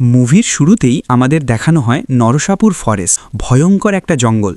মুভির শুরুতেই আমাদের দেখানো হয় নরসাপুর ফরেস্ট, ভয়ঙ্কর একটা জঙ্গল,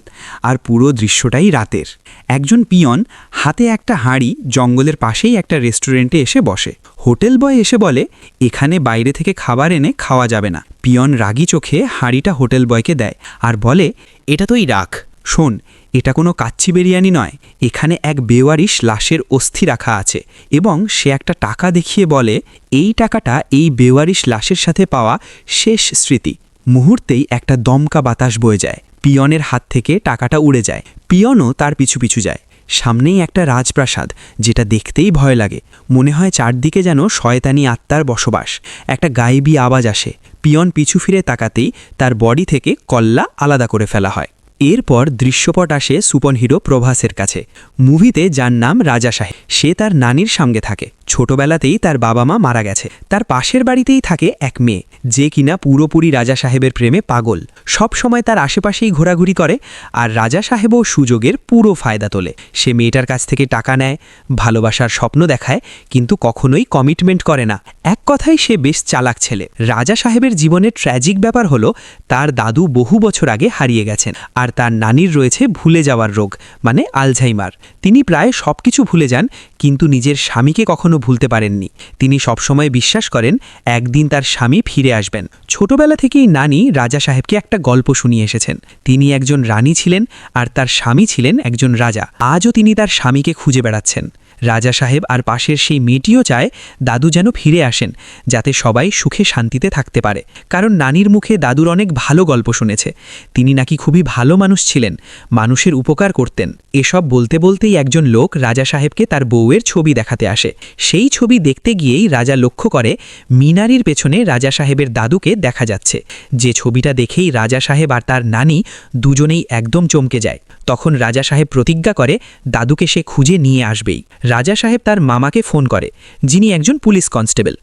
আর পুরো দৃশ্যটাই রাতের। একজন পিয়ন হাতে একটা হাঁড়ি জঙ্গলের পাশেই একটা রেস্টুরেন্টে এসে বসে। হোটেল বয় এসে বলে, এখানে বাইরে থেকে খাবার এনে খাওয়া যাবে না। পিয়ন রাগী চোখে হাঁড়িটা হোটেল বয়কে দেয় আর বলে, এটা তোই রাখ। শোন, এটা কোনো কাচ্চি বিরিয়ানি নয়, এখানে এক বেওয়ারিশ লাশের অস্থি রাখা আছে। এবং সে একটা টাকা দেখিয়ে বলে, এই টাকাটা এই বেওয়ারিশ লাশের সাথে পাওয়া শেষ স্মৃতি। মুহূর্তেই একটা দমকা বাতাস বয়ে যায়, পিয়নের হাত থেকে টাকাটা উড়ে যায়। পিয়নও তার পিছু পিছু যায়। সামনেই একটা রাজপ্রাসাদ, যেটা দেখতেই ভয় লাগে। মনে হয় চারদিকে যেন শয়তানি আত্মার বসবাস। একটা গায়েবী আওয়াজ আসে। পিয়ন পিছু ফিরে তাকাতেই তার বডি থেকে কল্লা আলাদা করে ফেলা হয়। এরপর দৃশ্যপট আসে সুপারহিরো প্রভাসের কাছে। মুভিতে যার নাম রাজা সাহেব, সে তার নানির সঙ্গে থাকে। ছোটবেলাতেই তার বাবা মা মারা গেছে। তার পাশের বাড়িতেই থাকে এক মেয়ে, যে কিনা পুরোপুরি রাজা সাহেবের প্রেমে পাগল। সব সময় তার আশেপাশেই ঘোরাঘুরি করে, আর রাজা সাহেবও সুযোগের পুরো ফায়দা তোলে। সে মেয়েটার কাছ থেকে টাকা নেয়, ভালোবাসার স্বপ্ন দেখায়, কিন্তু কখনোই কমিটমেন্ট করে না। এক কথায় সে বেশ চালাক ছেলে। রাজা সাহেবের জীবনের ট্র্যাজিক ব্যাপার হলো, তার দাদু বহু বছর আগে হারিয়ে গেছেন, আর তার নানির রয়েছে ভুলে যাওয়ার রোগ, মানে আলঝাইমার। তিনি প্রায় সব কিছু ভুলে যান, কিন্তু নিজের স্বামীকে কখনো ভুলতে পারেননি। তিনি সবসময় বিশ্বাস করেন একদিন তার স্বামী ফিরে আসবেন। ছোটবেলা থেকেই নানি রাজা সাহেবকে একটা গল্প শুনিয়ে এসেছেন। তিনি একজন রানী ছিলেন, আর তার স্বামী ছিলেন একজন রাজা। আজও তিনি তার স্বামীকে খুঁজে বেড়াচ্ছেন। রাজা সাহেব আর পাশের সেই মেয়েটিও চায় দাদু যেন ফিরে আসেন, যাতে সবাই সুখে শান্তিতে থাকতে পারে। কারণ নানির মুখে দাদুর অনেক ভালো গল্প শুনেছে। তিনি নাকি খুবই ভালো মানুষ ছিলেন, মানুষের উপকার করতেন। এসব বলতে বলতেই একজন লোক রাজা সাহেবকে তার বউয়ের ছবি দেখাতে আসে। সেই ছবি দেখতে গিয়েই রাজা লক্ষ্য করে মিনারির পেছনে রাজা সাহেবের দাদুকে দেখা যাচ্ছে। যে ছবিটা দেখেই রাজা সাহেব আর তার নানি দুজনেই একদম চমকে যায়। তখন রাজা সাহেব প্রতিজ্ঞা করে দাদুকে সে খুঁজে নিয়ে আসবেই। রাজা সাহেব তার মামাকে ফোন করে, যিনি একজন পুলিশ কনস্টেবল।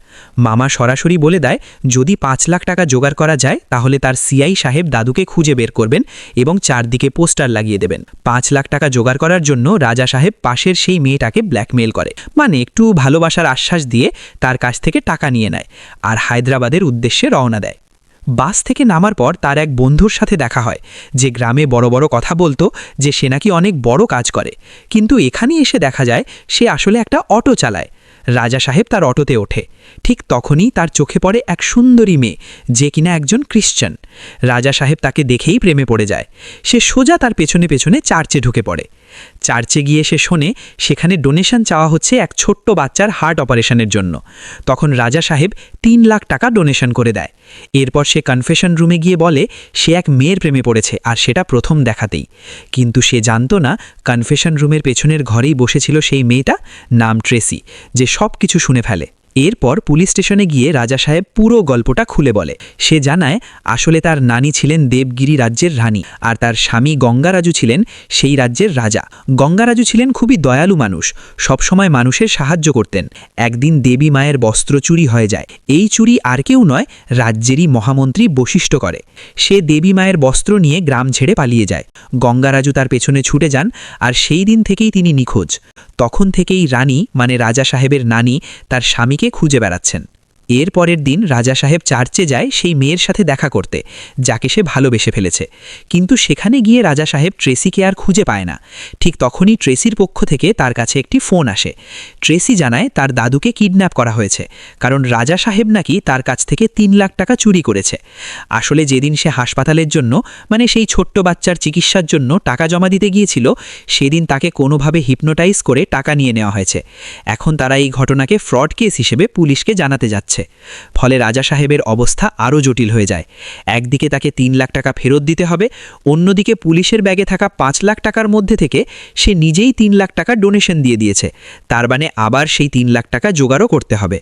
মামা সরাসরি বলে দেয়, যদি 5 লাখ টাকা জোগাড় করা যায় তাহলে তার সিআই সাহেব দাদুকে খুঁজে বের করবেন এবং চারদিকে পোস্টার লাগিয়ে দেবেন। 5 লাখ টাকা জোগাড় করার জন্য রাজা সাহেব পাশের সেই মেয়েটাকে ব্ল্যাকমেল করে, মানে একটু ভালোবাসার আশ্বাস দিয়ে তার কাছ থেকে টাকা নিয়ে নেয়, আর হায়দ্রাবাদের উদ্দেশ্যে রওনা দেয়। বাস থেকে নামার পর তার এক বন্ধুর সাথে দেখা হয়, যে গ্রামে বড় বড় কথা বলতো যে সে নাকি অনেক বড় কাজ করে, কিন্তু এখানে এসে দেখা যায় সে আসলে একটা অটো চালায়। রাজা সাহেব তার অটোতে ওঠে। ঠিক তখনই তার চোখে পড়ে এক সুন্দরী মেয়ে, যে কিনা একজন খ্রিশ্চান। রাজা সাহেব তাকে দেখেই প্রেমে পড়ে যায়। সে সোজা তার পেছনে পেছনে চার্চে ঢুকে পড়ে। চার্চে গিয়ে সে শোনে সেখানে ডোনেশন চাওয়া হচ্ছে এক ছোট্ট বাচ্চার হার্ট অপারেশনের জন্য। তখন রাজা সাহেব 3 লাখ টাকা ডোনেশন করে দেয়। এরপর সে কনফেশন রুমে গিয়ে বলে সে এক মেয়ের প্রেমে পড়েছে, আর সেটা প্রথম দেখাতেই। কিন্তু সে জানতো না কনফেশন রুমের পেছনের ঘরেই বসেছিল সেই মেয়েটা, নাম ট্রেসি, যে সব কিছু শুনে ফেলে। এরপর পুলিশ স্টেশনে গিয়ে রাজা সাহেব পুরো গল্পটা খুলে বলে। সে জানায় আসলে তার নানি ছিলেন দেবগিরি রাজ্যের রানী, আর তার স্বামী গঙ্গারাজু ছিলেন সেই রাজ্যের রাজা। গঙ্গারাজু ছিলেন খুবই দয়ালু মানুষ, সবসময় মানুষের সাহায্য করতেন। একদিন দেবী মায়ের বস্ত্র চুরি হয়ে যায়। এই চুরি আর কেউ নয়, রাজ্যেরই মহামন্ত্রী বশিষ্ঠ করে। সে দেবী মায়ের বস্ত্র নিয়ে গ্রাম ছেড়ে পালিয়ে যায়। গঙ্গারাজু তার পেছনে ছুটে যান, আর সেই দিন থেকেই তিনি নিখোঁজ। তখন থেকেই রানী, মানে রাজা সাহেবের নানি, তার স্বামীকে খুঁজে বেড়াচ্ছেন। এর পরের দিন রাজা সাহেব চার্চে যায় সেই মেয়ের সাথে দেখা করতে, যাকে সে ভালোবেসে ফেলেছে। কিন্তু সেখানে গিয়ে রাজা সাহেব ট্রেসিকে আর খুঁজে পায় না। ঠিক তখনই ট্রেসির পক্ষ থেকে তার কাছে একটি ফোন আসে। ট্রেসি জানায় তার দাদুকে কিডন্যাপ করা হয়েছে, কারণ রাজা সাহেব নাকি তার কাছ থেকে 3 লাখ টাকা চুরি করেছে। আসলে যেদিন সে হাসপাতালের জন্য, মানে সেই ছোট্ট বাচ্চার চিকিৎসার জন্য টাকা জমা দিতে গিয়েছিল, সেদিন তাকে কোনোভাবে হিপনোটাইজ করে টাকা নিয়ে নেওয়া হয়েছে। এখন তারা এই ঘটনাকে ফ্রড কেস হিসেবে পুলিশকে জানাতে যাচ্ছে। ফলে রাজা সাহেবের অবস্থা আরও জটিল হয়ে যায়। একদিকে তাকে 3 লাখ টাকা ফেরত দিতে হবে, অন্যদিকে পুলিশের ব্যাগে থাকা 5 লাখ টাকার মধ্যে থেকে সে নিজেই 3 লাখ টাকা ডোনেশন দিয়ে দিয়েছে। তার মানে আবার সেই 3 লাখ টাকা জোগাড়ও করতে হবে।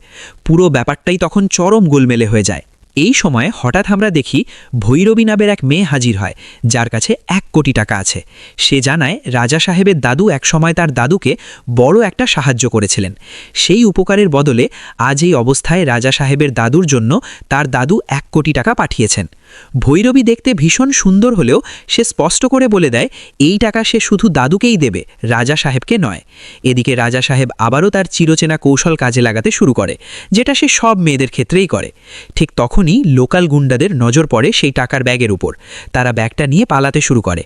পুরো ব্যাপারটাই তখন চরম গোলমেলে হয়ে যায়। এই সময় হঠাৎ আমরা দেখি ভৈরবী নামের এক মেয়ে হাজির হয়, যার কাছে 1 কোটি টাকা আছে। সে জানায় রাজা সাহেবের দাদু একসময় তার দাদুকে বড় একটা সাহায্য করেছিলেন। সেই উপকারের বদলে আজ এই অবস্থায় রাজা সাহেবের দাদুর জন্য তার দাদু 1 কোটি টাকা পাঠিয়েছেন। ভৈরবী দেখতে ভীষণ সুন্দর হলেও সে স্পষ্ট করে বলে দেয় এই টাকা সে শুধু দাদুকেই দেবে, রাজা সাহেবকে নয়। এদিকে রাজা সাহেব আবারও তার চিরচেনা কৌশল কাজে লাগাতে শুরু করে, যেটা সে সব মেয়েদের ক্ষেত্রেই করে। ঠিক তখন তখনই লোকাল গুন্ডাদের নজর পড়ে সেই টাকার ব্যাগের উপর। তারা ব্যাগটা নিয়ে পালাতে শুরু করে।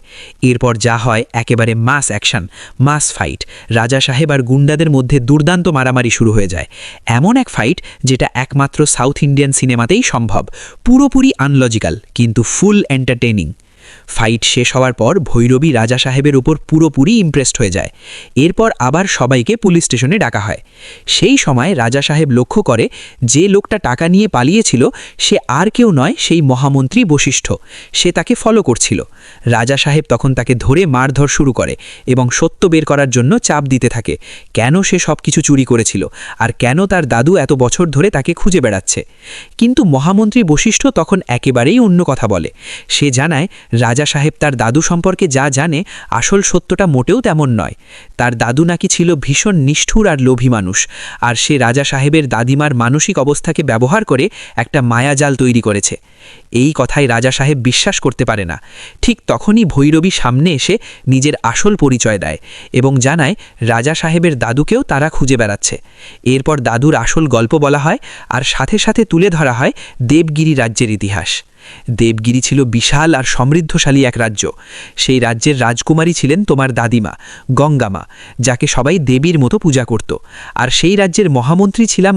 এরপর যা হয় একেবারে মাস অ্যাকশন, মাস ফাইট। রাজা সাহেব আর গুন্ডাদের মধ্যে দুর্দান্ত মারামারি শুরু হয়ে যায়। এমন এক ফাইট যেটা একমাত্র সাউথ ইন্ডিয়ান সিনেমাতেই সম্ভব। পুরোপুরি আনলজিক্যাল কিন্তু ফুল এন্টারটেইনিং। ফাইট শেষ হওয়ার পর ভৈরবী রাজা সাহেবের উপর পুরোপুরি ইমপ্রেসড হয়ে যায়। এরপর আবার সবাইকে পুলিশ স্টেশনে ডাকা হয়। সেই সময় রাজা সাহেব লক্ষ্য করে যে লোকটা টাকা নিয়ে পালিয়েছিল সে আর কেউ নয়, সেই মহামন্ত্রী বশিষ্ঠ। সে তাকে ফলো করছিল। রাজা সাহেব তখন তাকে ধরে মারধর শুরু করে এবং সত্য বের করার জন্য চাপ দিতে থাকে। কেন সে সব কিছু চুরি করেছিল আর কেন তার দাদু এত বছর ধরে তাকে খুঁজে বেড়াচ্ছে। কিন্তু মহামন্ত্রী বশিষ্ঠ তখন একেবারেই অন্য কথা বলে। সে জানায় রাজা সাহেব তার দাদু সম্পর্কে যা জানে আসল সত্যটা মোটেও তেমন নয়। তার দাদু নাকি ছিল ভীষণ নিষ্ঠুর আর লোভী মানুষ, আর সে রাজা সাহেবের দাদিমার মানসিক অবস্থাকে ব্যবহার করে একটা মায়াজাল তৈরি করেছে। এই কথায় রাজা সাহেব বিশ্বাস করতে পারে না। ঠিক তখনই ভৈরবী সামনে এসে নিজের আসল পরিচয় দেয় এবং জানায় রাজা সাহেবের দাদুকেও তারা খুঁজে বেড়াচ্ছে। এরপর দাদুর আসল গল্প বলা হয় আর সাথে সাথে তুলে ধরা হয় দেবগিরি রাজ্যের ইতিহাস। দেবগিরি ছিল বিশাল আর সমৃদ্ধশালী এক রাজ্য। সেই রাজ্যের রাজকুমারী ছিলেন তোমার দাদিমা গঙ্গামা, যাকে সবাই দেবীর মতো পূজা করত। আর সেই রাজ্যের মহামন্ত্রী ছিলাম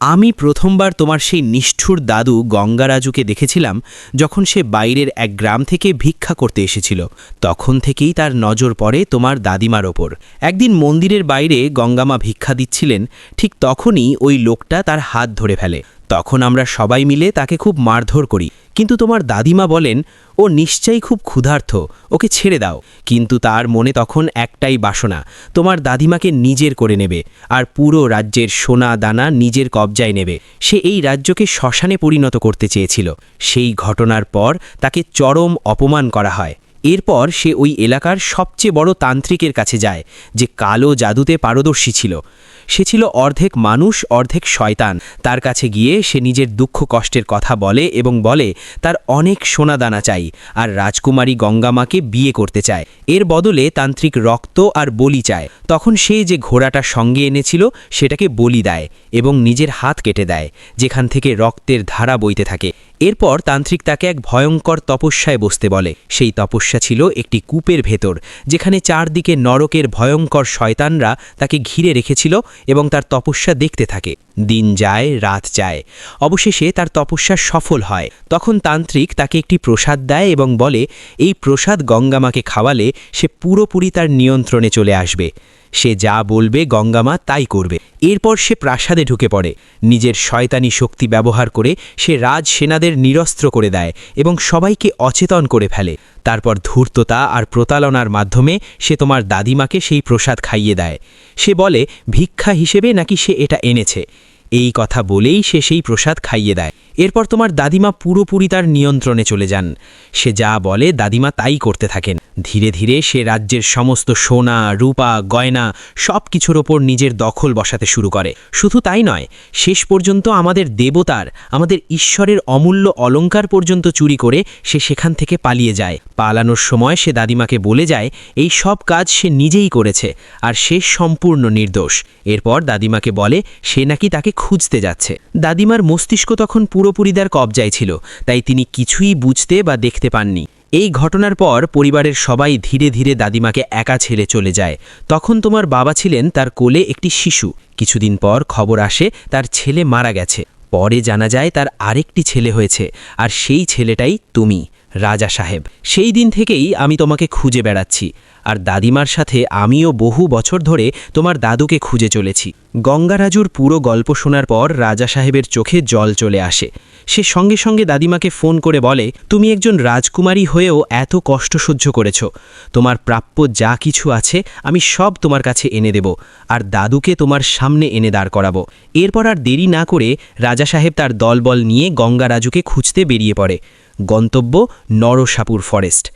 আমি প্রথমবার তোমার সেই নিষ্ঠুর দাদু গঙ্গারাজুকে দেখেছিলাম যখন সে বাইরের এক গ্রাম থেকে ভিক্ষা করতে এসেছিল। তখন থেকেই তার নজর পড়ে তোমার দাদিমার ওপর। একদিন মন্দিরের বাইরে গঙ্গামা ভিক্ষা দিচ্ছিলেন, ঠিক তখনই ওই লোকটা তার হাত ধরে ফেলে। তখন আমরা সবাই মিলে তাকে খুব মারধর করি, কিন্তু তোমার দাদিমা বলেন ও নিশ্চয়ই খুব ক্ষুধার্ত, ওকে ছেড়ে দাও। কিন্তু তার মনে তখন একটাই বাসনা, তোমার দাদিমাকে নিজের করে নেবে আর পুরো রাজ্যের সোনা দানা নিজের কবজায় নেবে। সে এই রাজ্যকে শ্মশানে পরিণত করতে চেয়েছিল। সেই ঘটনার পর তাকে চরম অপমান করা হয়। এরপর সে ওই এলাকার সবচেয়ে বড় তান্ত্রিকের কাছে যায়, যে কালো জাদুতে পারদর্শী ছিল। সে ছিল অর্ধেক মানুষ অর্ধেক শয়তান। তার কাছে গিয়ে সে নিজের দুঃখ কষ্টের কথা বলে এবং বলে তার অনেক সোনাদানা চাই আর রাজকুমারী গঙ্গামাকে বিয়ে করতে চায়। এর বদলে তান্ত্রিক রক্ত আর বলি চায়। তখন সে যে ঘোড়াটা সঙ্গে এনেছিল সেটাকে বলি দেয় এবং নিজের হাত কেটে দেয়, যেখান থেকে রক্তের ধারা বইতে থাকে। এরপর তান্ত্রিক তাকে এক ভয়ঙ্কর তপস্যায় বসতে বলে। সেই তপস্যা ছিল একটি কূপের ভেতর, যেখানে চারদিকে নরকের ভয়ঙ্কর শয়তানরা তাকে ঘিরে রেখেছিল এবং তার তপস্যা দেখতে থাকে। দিন যায় রাত যায়, অবশেষে তার তপস্যা সফল হয়। তখন তান্ত্রিক তাকে একটি প্রসাদ দেয় এবং বলে এই প্রসাদ গঙ্গামাকে খাওয়ালে সে পুরোপুরি তার নিয়ন্ত্রণে চলে আসবে। সে যা বলবে গঙ্গামা তাই করবে। এরপর সে প্রাসাদে ঢুকে পড়ে। নিজের শয়তানি শক্তি ব্যবহার করে সে রাজসেনাদের নিরস্ত্র করে দেয় এবং সবাইকে অচেতন করে ফেলে। তারপর ধূর্ততা আর প্রতারণার মাধ্যমে সে তোমার দাদিমাকে সেই প্রসাদ খাইয়ে দেয়। সে বলে ভিক্ষা হিসেবে নাকি সে এটা এনেছে। এই কথা বলেই সে সেই প্রসাদ খাইয়ে দেয়। এরপর তোমার দাদিমা পুরোপুরি তার নিয়ন্ত্রণে চলে যান। সে যা বলে দাদিমা তাই করতে থাকেন। ধীরে ধীরে সে রাজ্যের সমস্ত সোনা রূপা গয়না সব কিছুর ওপর নিজের দখল বসাতে শুরু করে। শুধু তাই নয়, শেষ পর্যন্ত আমাদের দেবতার, আমাদের ঈশ্বরের অমূল্য অলংকার পর্যন্ত চুরি করে সে সেখান থেকে পালিয়ে যায়। পালানোর সময় সে দাদিমাকে বলে যায় এই সব কাজ সে নিজেই করেছে আর সে সম্পূর্ণ নির্দোষ। এরপর দাদিমাকে বলে সে নাকি তাকে খুঁজতে যাচ্ছে। দাদিমার মস্তিষ্ক তখন পুরোপুরি তার কবজায় ছিল, তাই তিনি কিছুই বুঝতে বা দেখতে পাননি। এই ঘটনার পর পরিবারের সবাই ধীরে ধীরে দাদিমাকে একা ছেড়ে চলে যায়। তখন তোমার বাবা ছিলেন তার কোলে একটি শিশু। কিছুদিন পর খবর আসে তার ছেলে মারা গেছে। পরে জানা যায় তার আরেকটি ছেলে হয়েছে, আর সেই ছেলেটাই তুমি রাজা সাহেব। সেই দিন থেকেই আমি তোমাকে খুঁজে বেড়াচ্ছি, আর দাদিমার সাথে আমিও বহু বছর ধরে তোমার দাদুকে খুঁজে চলেছি। গঙ্গারাজুর পুরো গল্প শোনার পর রাজা সাহেবের চোখে জল চলে আসে। সে সঙ্গে সঙ্গে দাদিমাকে ফোন করে বলে তুমি একজন রাজকুমারী হয়েও এত কষ্ট সহ্য করেছ। তোমার প্রাপ্য যা কিছু আছে আমি সব তোমার কাছে এনে দেব, আর দাদুকে তোমার সামনে এনে দাঁড় করাবো। এরপর আর দেরি না করে রাজা সাহেব তার দলবল নিয়ে গঙ্গারাজুকে খুঁজতে বেরিয়ে পড়ে। গন্তব্য নরসাপুর ফরেস্ট।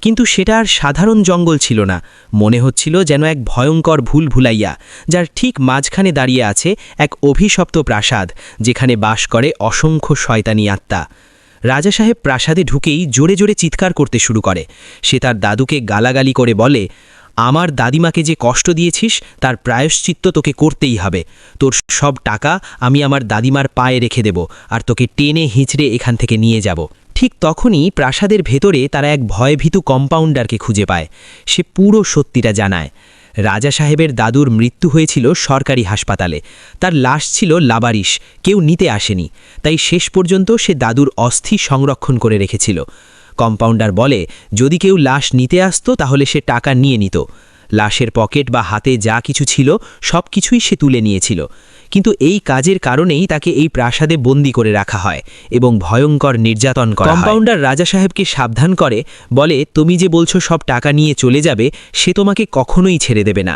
কিন্তু সেটা আর সাধারণ জঙ্গল ছিল না, মনে হচ্ছিল যেন এক ভয়ঙ্কর ভুলভুলাইয়া, যার ঠিক মাঝখানে দাঁড়িয়ে আছে এক অভিশপ্ত প্রাসাদ, যেখানে বাস করে অসংখ্য শয়তানি আত্মা। রাজা সাহেব প্রাসাদে ঢুকেই জোরে জোরে চিৎকার করতে শুরু করে। সে তার দাদুকে গালাগালি করে বলে আমার দাদিমাকে যে কষ্ট দিয়েছিস তার প্রায়শ্চিত্ত তোকে করতেই হবে। তোর সব টাকা আমি আমার দাদিমার পায়ে রেখে দেব, আর তোকে টেনে হিঁচড়ে এখান থেকে নিয়ে যাব। ঠিক তখনই প্রাসাদের ভেতরে তারা এক ভয়ভীতু কম্পাউন্ডারকে খুঁজে পায়। সে পুরো সত্যিটা জানায়। রাজা সাহেবের দাদুর মৃত্যু হয়েছিল সরকারি হাসপাতালে। তার লাশ ছিল লাবারিশ, কেউ নিতে আসেনি, তাই শেষ পর্যন্ত সে দাদুর অস্থি সংরক্ষণ করে রেখেছিল। কম্পাউন্ডার বলে যদি কেউ লাশ নিতে আসতো তাহলে সে টাকা নিয়ে নিত। লাশের পকেট বা হাতে যা কিছু ছিল সব কিছুই সে তুলে নিয়েছিল। কিন্তু এই কাজের কারণেই তাকে এই প্রাসাদে বন্দি করে রাখা হয় এবং ভয়ঙ্কর নির্যাতন করা হয়। কম্পাউন্ডার রাজা সাহেবকে সাবধান করে, বলে তুমি যে বলছো সব টাকা নিয়ে চলে যাবে, সে তোমাকে কখনোই ছেড়ে দেবে না।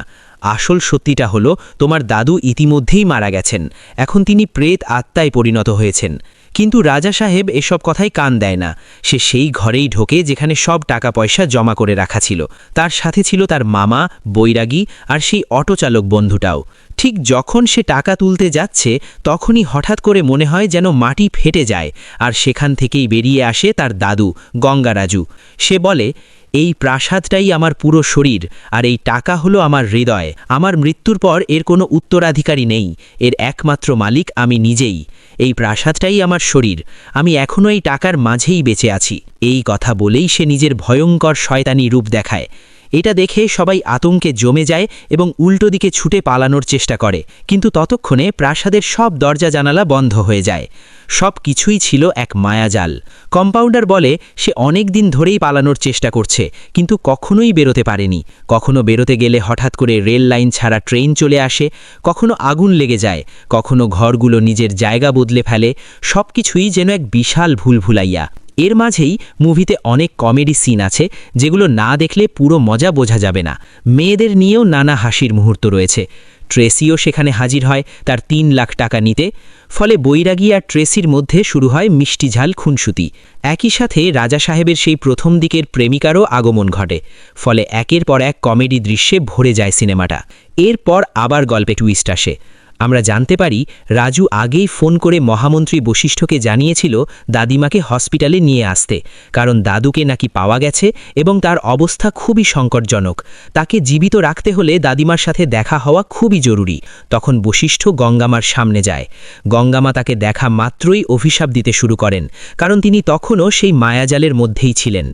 আসল সত্যিটা হলো তোমার দাদু ইতিমধ্যেই মারা গেছেন, এখন তিনি প্রেত আত্মায় পরিণত হয়েছেন। কিন্তু রাজা সাহেব এসব কথাই কান দেয় না। সে সেই ঘরেই ঢোকে যেখানে সব টাকা পয়সা জমা করে রাখা ছিল। তার সাথে ছিল তার মামা, বৈরাগী আর সেই অটোচালক বন্ধুটাও। ঠিক যখন সে টাকা তুলতে যাচ্ছে তখনই হঠাৎ করে মনে হয় যেন মাটি ফেটে যায়, আর সেখান থেকেই বেরিয়ে আসে তার দাদু গঙ্গারাজু। সে বলে, এই প্রাসাদটাই আমার পুরো শরীর, আর এই টাকা হলো আমার হৃদয়। আমার মৃত্যুর পর এর কোনো উত্তরাধিকারী নেই, এর একমাত্র মালিক আমি নিজেই। এই প্রাসাদটাই আমার শরীর, আমি এখনও এই টাকার মাঝেই বেঁচে আছি। এই কথা বলেই সে নিজের ভয়ঙ্কর শয়তানি রূপ দেখায়। এটা দেখে সবাই আতঙ্কে জমে যায় এবং উল্টো দিকে ছুটে পালানোর চেষ্টা করে, কিন্তু ততক্ষণে প্রাসাদের সব দরজা জানালা বন্ধ হয়ে যায়। সব কিছুই ছিল এক মায়াজাল। কম্পাউন্ডার বলে সে অনেক দিন ধরেই পালানোর চেষ্টা করছে, কিন্তু কখনোই বেরোতে পারেনি। কখনো বেরোতে গেলে হঠাৎ করে রেল লাইন ছাড়া ট্রেন চলে আসে, কখনো আগুন লেগে যায়, কখনো ঘরগুলো নিজের জায়গা বদলে ফেলে। সব কিছুই যেন এক বিশাল ভুলভুলাইয়া। এর মাঝেই মুভিতে অনেক কমেডি সিন আছে যেগুলো না দেখলে পুরো মজা বোঝা যাবে না। মেয়েদের নিয়েও নানা হাসির মুহূর্ত রয়েছে। ট্রেসিও সেখানে হাজির হয় তার ৩ লাখ টাকা নিতে। ফলে বৈরাগী আর ট্রেসির মধ্যে শুরু হয় মিষ্টিঝাল খুনসুতি। একই সাথে রাজা সাহেবের সেই প্রথম দিকের প্রেমিকারও আগমন ঘটে। ফলে একের পর এক কমেডি দৃশ্যে ভরে যায় সিনেমাটা। এরপর আবার গল্পে টুইস্ট আসে। আমরা জানতে পারি রাজু আগেই ফোন করে মহামন্ত্রী বশিষ্ঠকে জানিয়েছিল দাদিমাকে হসপিটালে নিয়ে আসতে, কারণ দাদুকে নাকি পাওয়া গেছে এবং তার অবস্থা খুবই সংকটজনক। তাকে জীবিত রাখতে হলে দাদিমার সাথে দেখা হওয়া খুবই জরুরি। তখন বশিষ্ঠ গঙ্গামার সামনে যায়। গঙ্গামা তাকে দেখা মাত্রই অভিশাপ দিতে শুরু করেন, কারণ তিনি তখনও সেই মায়াজালের মধ্যেই ছিলেন।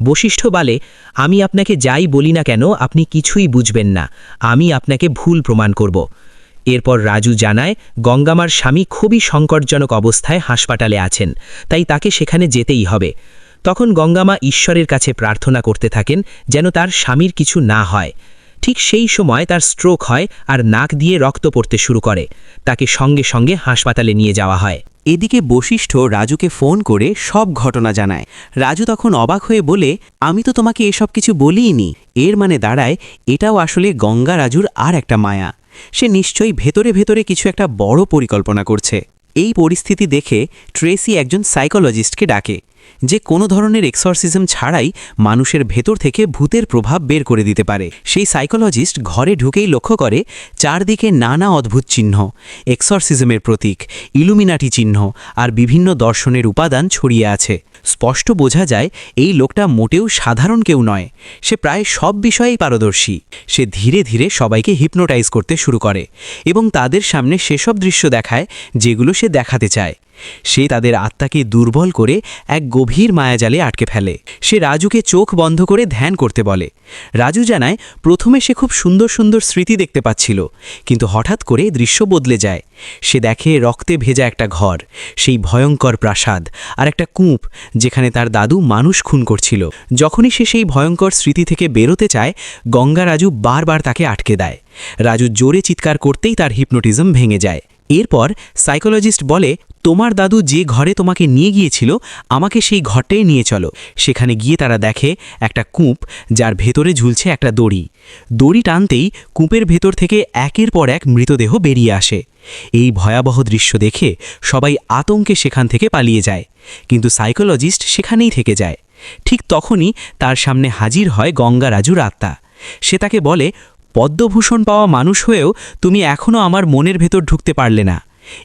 বশিষ্ঠ বলে, আমি আপনাকে যাই বলি না কেন আপনি কিছুই বুঝবেন না, আমি আপনাকে ভুল প্রমাণ করব। এরপর রাজু জানায় গঙ্গামার স্বামী খুবই সংকটজনক অবস্থায় হাসপাতালে আছেন, তাই তাকে সেখানে যেতেই হবে। তখন গঙ্গামা ঈশ্বরের কাছে প্রার্থনা করতে থাকেন যেন তার স্বামীর কিছু না হয়। ঠিক সেই সময় তার স্ট্রোক হয় আর নাক দিয়ে রক্ত পড়তে শুরু করে। তাকে সঙ্গে সঙ্গে হাসপাতালে নিয়ে যাওয়া হয়। এদিকে বশিষ্ঠ রাজুকে ফোন করে সব ঘটনা জানায়। রাজু তখন অবাক হয়ে বলে, আমি তো তোমাকে এসব কিছু বলিনি। এর মানে দাঁড়ায় এটাও আসলে গঙ্গা রাজুর আর একটা মায়া। সে নিশ্চয়ই ভেতরে ভেতরে কিছু একটা বড় পরিকল্পনা করছে। এই পরিস্থিতি দেখে ট্রেসি একজন সাইকোলজিস্টকে ডাকে, যে কোনো ধরনের এক্সরসিজম ছাড়াই মানুষের ভেতর থেকে ভূতের প্রভাব বের করে দিতে পারে। সেই সাইকোলজিস্ট ঘরে ঢুকেই লক্ষ্য করে চারদিকে নানা অদ্ভুত চিহ্ন, এক্সরসিজমের প্রতীক, ইলুমিনাটি চিহ্ন আর বিভিন্ন দর্শনের উপাদান ছড়িয়ে আছে। স্পষ্ট বোঝা যায় এই লোকটা মোটেও সাধারণ কেউ নয়। সে প্রায় সব বিষয়েই পারদর্শী। সে ধীরে ধীরে সবাইকে হিপনোটাইজ করতে শুরু করে এবং তাদের সামনে সেসব দৃশ্য দেখায় যেগুলো সে দেখাতে চায়। সে তাদের আত্মাকে দুর্বল করে এক গভীর মায়াজালে আটকে ফেলে। সে রাজুকে চোখ বন্ধ করে ধ্যান করতে বলে। রাজু জানায় প্রথমে সে খুব সুন্দর সুন্দর স্মৃতি দেখতে পাচ্ছিল, কিন্তু হঠাৎ করে দৃশ্য বদলে যায়। সে দেখে রক্তে ভেজা একটা ঘর, সেই ভয়ঙ্কর প্রাসাদ আর একটা কূপ যেখানে তার দাদু মানুষ খুন করছিল। যখনই সে সেই ভয়ঙ্কর স্মৃতি থেকে বেরোতে চায়, গঙ্গা রাজু বারবার তাকে আটকে দেয়। রাজু জোরে চিৎকার করতেই তার হিপনোটিজম ভেঙে যায়। এরপর সাইকোলজিস্ট বলে, তোমার দাদু যে ঘরে তোমাকে নিয়ে গিয়েছিল আমাকে সেই ঘরটাই নিয়ে চলো। সেখানে গিয়ে তারা দেখে একটা কূপ, যার ভেতরে ঝুলছে একটা দড়ি। দড়ি টানতেই কূপের ভেতর থেকে একের পর এক মৃতদেহ বেরিয়ে আসে। এই ভয়াবহ দৃশ্য দেখে সবাই আতঙ্কে সেখান থেকে পালিয়ে যায়, কিন্তু সাইকোলজিস্ট সেখানেই থেকে যায়। ঠিক তখনই তার সামনে হাজির হয় গঙ্গা রাজুর আত্মা। সে তাকে বলে, পদ্মভূষণ পাওয়া মানুষ হয়েও তুমি এখনও আমার মনের ভেতর ঢুকতে পারলে না।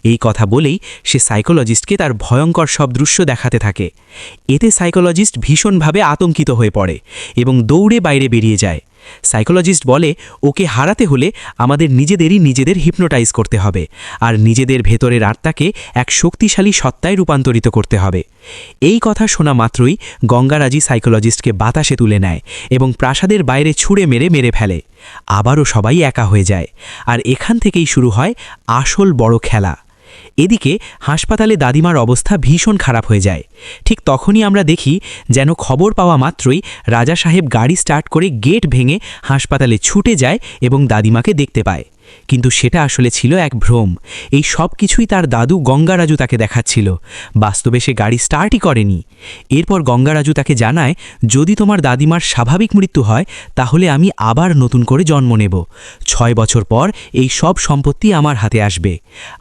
এই কথা বলেই সে সাইকোলজিস্টকে তার ভয়ঙ্কর সব দৃশ্য দেখাতে থাকে। এতে সাইকোলজিস্ট ভীষণভাবে আতঙ্কিত হয়ে পড়ে এবং দৌড়ে বাইরে বেরিয়ে যায়। সাইকোলজিস্ট বলে ওকে হারাতে হলে আমাদের নিজেদের হিপনোটাইজ করতে হবে আর নিজেদের ভেতরের আত্মাকে এক শক্তিশালী সত্তায় রূপান্তরিত করতে হবে। এই কথা শোনা মাত্রই গঙ্গারাজি সাইকোলজিস্টকে বাতাসে তুলে নেয় এবং প্রাসাদের বাইরে ছুঁড়ে মেরে ফেলে। আবারও সবাই একা হয়ে যায় আর এখান থেকেই শুরু হয় আসল বড় খেলা। এদিকে হাসপাতালে দাদিমার অবস্থা ভীষণ খারাপ হয়ে যায়। ঠিক তখনই আমরা দেখি যেন খবর পাওয়া মাত্রই রাজা সাহেব গাড়ি স্টার্ট করে গেট ভেঙে হাসপাতালে ছুটে যায় এবং দাদিমাকে দেখতে পায়। কিন্তু সেটা আসলে ছিল এক ভ্রম। এই সব কিছুই তার দাদু গঙ্গারাজু তাকে দেখাচ্ছিল, বাস্তবে সে গাড়ি স্টার্টই করেনি। এরপর গঙ্গারাজু তাকে জানায়, যদি তোমার দাদিমার স্বাভাবিক মৃত্যু হয় তাহলে আমি আবার নতুন করে জন্ম নেব। 6 বছর পর এই সব সম্পত্তি আমার হাতে আসবে।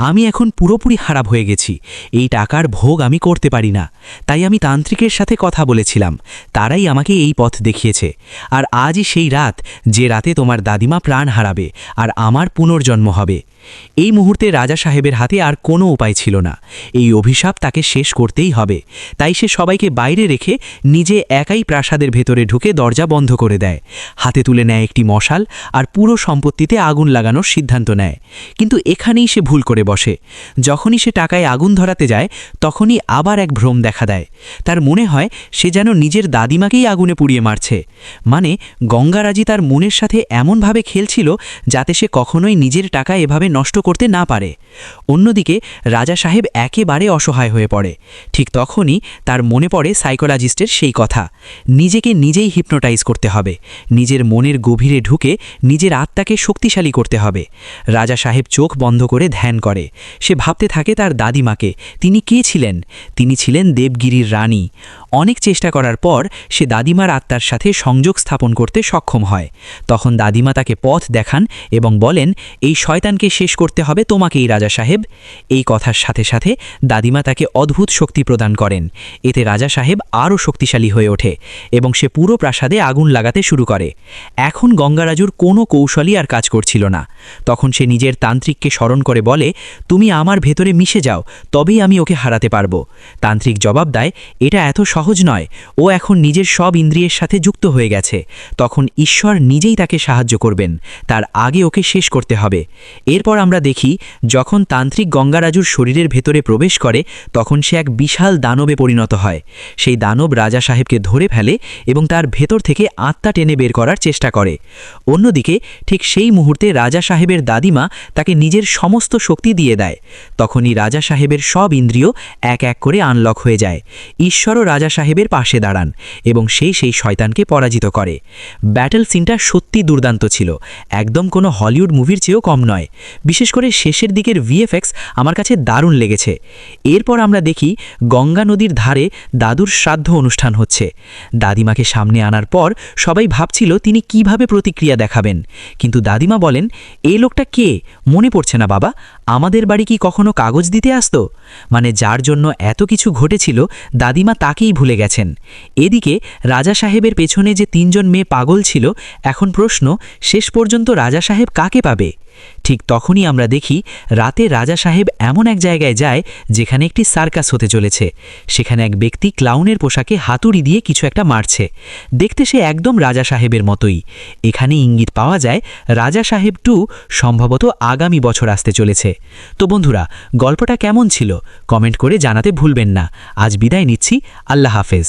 আমি এখন পুরোপুরি খারাপ হয়ে গেছি, এই টাকার ভোগ আমি করতে পারি না। তাই আমি তান্ত্রিকের সাথে কথা বলেছিলাম, তারাই আমাকে এই পথ দেখিয়েছে। আর আজই সেই রাত যে রাতে তোমার দাদিমা প্রাণ হারাবে আর আমার পুনর্জন্ম হবে। এই মুহূর্তে রাজা সাহেবের হাতে আর কোনো উপায় ছিল না। এই অভিশাপ তাকে শেষ করতেই হবে। তাই সে সবাইকে বাইরে রেখে নিজে একাই প্রাসাদের ভেতরে ঢুকে দরজা বন্ধ করে দেয়। হাতে তুলে নেয় একটি মশাল আর পুরো সম্পত্তিতে আগুন লাগানোর সিদ্ধান্ত নেয়। কিন্তু এখানেই সে ভুল করে বসে। যখনই সে টাকায় আগুন ধরাতে যায় তখনই আবার এক ভ্রম দেখা দেয়। তার মনে হয় সে যেন নিজের দাদিমাকেই আগুনে পুড়িয়ে মারছে। মানে গঙ্গারাজি তার মনের সাথে এমনভাবে খেলছিল যাতে সে কখনোই নিজের টাকা এভাবে নষ্ট করতে না পারে। অন্যদিকে রাজা সাহেব একেবারে অসহায় হয়ে পড়ে। ঠিক তখনই তার মনে পড়ে সাইকোলজিস্টের সেই কথা, নিজেকে নিজেই হিপনোটাইজ করতে হবে, নিজের মনের গভীরে ঢুকে নিজের আত্মাকে শক্তিশালী করতে হবে। রাজা সাহেব চোখ বন্ধ করে ধ্যান করে। সে ভাবতে থাকে তার দাদিমাকে। তিনি কে ছিলেন? তিনি ছিলেন দেবগিরির রানী। অনেক চেষ্টা করার পর সে দাদিমার আত্মার সাথে সংযোগ স্থাপন করতে সক্ষম হয়। তখন দাদিমা তাকে পথ দেখান এবং বলেন, এই শয়তানকে শেষ করতে হবে তোমাকেই রাজা সাহেব। এই কথার সাথে সাথে দাদিমা তাকে অদ্ভুত শক্তি প্রদান করেন। এতে রাজা সাহেব আরও শক্তিশালী হয়ে ওঠে এবং সে পুরো প্রাসাদে আগুন লাগাতে শুরু করে। এখন গঙ্গারাজুর কোনো কৌশলই আর কাজ করছিল না। তখন সে নিজের তান্ত্রিককে স্মরণ করে বলে, তুমি আমার ভেতরে মিশে যাও, তবেই আমি ওকে হারাতে পারবো। তান্ত্রিক জবাব দেয়, এটা এত সহজ নয়, ও এখন নিজের সব ইন্দ্রিয়ের সাথে যুক্ত হয়ে গেছে। তখন ঈশ্বর নিজেই তাকে সাহায্য করবেন, তার আগে ওকে শেষ করতে হবে। এরপর আমরা দেখি যখন তান্ত্রিক গঙ্গারাজুর শরীরের ভেতরে প্রবেশ করে তখন সে এক বিশাল দানবে পরিণত হয়। সেই দানব রাজা সাহেবকে ধরে ফেলে এবং তার ভেতর থেকে আত্মা টেনে বের করার চেষ্টা করে। অন্যদিকে ঠিক সেই মুহূর্তে রাজা সাহেবের দাদিমা তাকে নিজের সমস্ত শক্তি দিয়ে দেয়। তখনই রাজা সাহেবের সব ইন্দ্রিয় এক এক করে আনলক হয়ে যায়। ঈশ্বরও রাজা সাহেবের পাশে দাঁড়ান এবং সেই শয়তানকে পরাজিত করে। ব্যাটল সিনটা সত্যি দুর্দান্ত ছিল, একদম কোনো হলিউড মুভির চেয়েও কম নয়। বিশেষ করে শেষের দিকের ভিএফএক্স আমার কাছে দারুণ লেগেছে। এরপর আমরা দেখি গঙ্গা নদীর ধারে দাদুর শ্রাদ্ধ অনুষ্ঠান হচ্ছে। দাদিমাকে সামনে আনার পর সবাই ভাবছিল তিনি কিভাবে প্রতিক্রিয়া দেখাবেন, কিন্তু দাদিমা বলেন, এই লোকটা কে মনে পড়ছে না বাবা? আমাদের বাড়ি কি কখনো কাগজ দিতে আসতো? মানে যার জন্য এত কিছু ঘটেছিল দাদিমা তাকেই ভুলে গেছেন। এদিকে রাজা সাহেবের পেছনে যে 3 জন মেয়ে পাগল ছিল, এখন প্রশ্ন, শেষ পর্যন্ত রাজা সাহেব কাকে পাবে? ঠিক তখনই আমরা দেখি রাতে রাজা সাহেব এমন এক জায়গায় যায় যেখানে একটি সার্কাস হতে চলেছে। সেখানে এক ব্যক্তি ক্লাউনের পোশাকে হাতুড়ি দিয়ে কিছু একটা মারছে। দেখতে সে একদম রাজা সাহেবের মতোই। এখানে ইঙ্গিত পাওয়া যায় রাজা সাহেব 2 সম্ভবত আগামী বছর আসতে চলেছে। তো বন্ধুরা, গল্পটা কেমন ছিল কমেন্ট করে জানাতে ভুলবেন না। আজ বিদায় নিচ্ছি, আল্লাহ হাফেজ।